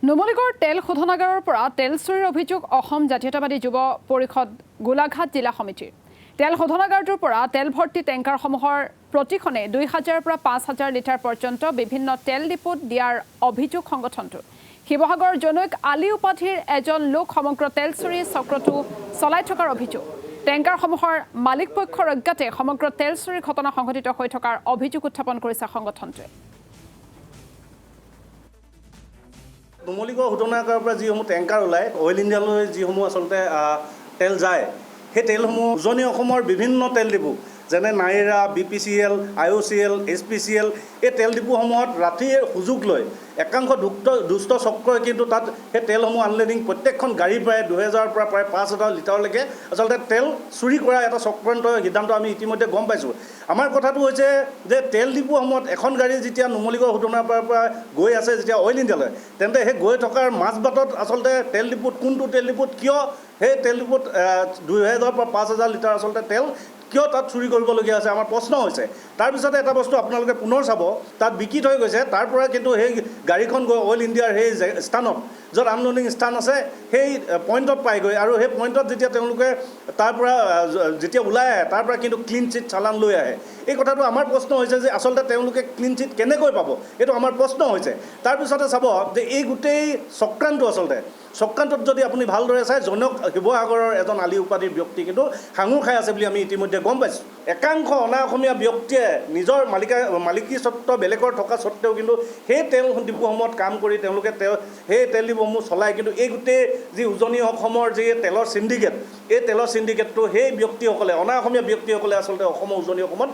নুমলীগড় তেল শোধনাগাৰৰ পৰা তেল চুৰিৰ অভিযোগ অসম জাতীয়তাবাদী যুৱ পৰিষদ গোলাঘাট জিলা সমিতিৰ তেল শোধনাগাৰটোৰ পৰা তেল ভৰ্তি টেংকাৰসমূহৰ প্ৰতিখনে ২,০০০ পৰা ৫,০০০ লিটাৰ পৰ্যন্ত বিভিন্ন তেল ডিপোত দিয়াৰ অভিযোগ সংগঠনটোৰ শিৱসাগৰ জনৈক আলী উপাধিৰ এজন লোক সমগ্ৰ তেল চুৰি চক্ৰটো চলাই থকাৰ অভিযোগ টেংকাৰসমূহৰ মালিক পক্ষৰ অজ্ঞাতে সমগ্ৰ তেল চুৰিৰ ঘটনা সংঘটিত হৈ থকাৰ অভিযোগ উত্থাপন কৰিছে সংগঠনটোৱে নুমলীগড় শোধনাগাৰৰ পৰা যিসমূহ টেংকাৰ ওলায় অইল ইণ্ডিয়ালৈ যিসমূহ আচলতে তেল যায় সেই তেলসমূহ উজনি অসমৰ বিভিন্ন তেল ডিপু যেনে নাইৰা BPCL IOCL SPCL এই তেল ডিপুসমূহত ৰাতিৰ সুযোগ লৈ একাংশ দুষ্ট চক্ৰই কিন্তু তাত সেই তেলসমূহ আনলোডিং প্ৰত্যেকখন গাড়ীৰ প্ৰায় ২,০০০ পৰা প্ৰায় ৫,০০০ লিটাৰলৈকে আচলতে তেল চুৰি কৰা এটা চক্ৰান্ত সিদ্ধান্ত আমি ইতিমধ্যে গম পাইছোঁ। আমাৰ কথাটো হৈছে যে তেল ডিপুসমূহত এখন গাড়ী যেতিয়া নুমলীগড় শোধনাগাৰৰ পৰা গৈ আছে যেতিয়া অইল ইণ্ডিয়ালৈ তেন্তে সেই গৈ থকাৰ মাজবাটত আচলতে তেল ডিপুত কোনটো তেল ডিপুত কিয় সেই তেল ডিপুত ২,০০০ পৰা ৫,০০০ লিটাৰ আচলতে তেল কিয় তাত চুৰি কৰিবলগীয়া হৈছে আমাৰ প্ৰশ্ন হৈছে তাৰপিছতে এটা বস্তু আপোনালোকে পুনৰ চাব তাত বিকি থৈ গৈছে তাৰ পৰা কিন্তু সেই গাড়ীখন গৈ অইল ইণ্ডিয়াৰ সেই স্থানত য'ত আনলোডিং স্থান আছে সেই পইণ্টত পায়গৈ আৰু সেই পইণ্টত যেতিয়া তেওঁলোকে তাৰ পৰা যেতিয়া ওলাই আহে তাৰ পৰা কিন্তু ক্লিন চিট চালান লৈ আহে এই কথাটো আমাৰ প্ৰশ্ন হৈছে যে আচলতে তেওঁলোকে ক্লিন চিট কেনেকৈ পাব এইটো আমাৰ প্ৰশ্ন হৈছে তাৰপিছতে চাব যে এই গোটেই চক্ৰান্ত আচলতে চক্ৰান্তত যদি আপুনি ভালদৰে চাই জনক শিৱসাগৰৰ এজন আলী উপাধিৰ ব্যক্তি কিন্তু সাঙুৰ খাই আছে বুলি আমি ইতিমধ্যে গম পাইছোঁ একাংশ অনা অসমীয়া ব্যক্তিয়ে নিজৰ মালিকী স্বত্ব বেলেগৰ থকা স্বত্বেও কিন্তু সেই তেল ডিপুসমূহত কাম কৰি তেওঁলোকে সেই তেল ডিপুসমূহ চলায় কিন্তু এই গোটেই যি উজনি অসমৰ যি তেলৰ চিণ্ডিকেট এই তেলৰ চিণ্ডিকেটটো সেই ব্যক্তিসকলে অনা অসমীয়া ব্যক্তিসকলে আচলতে অসমৰ উজনি অসমত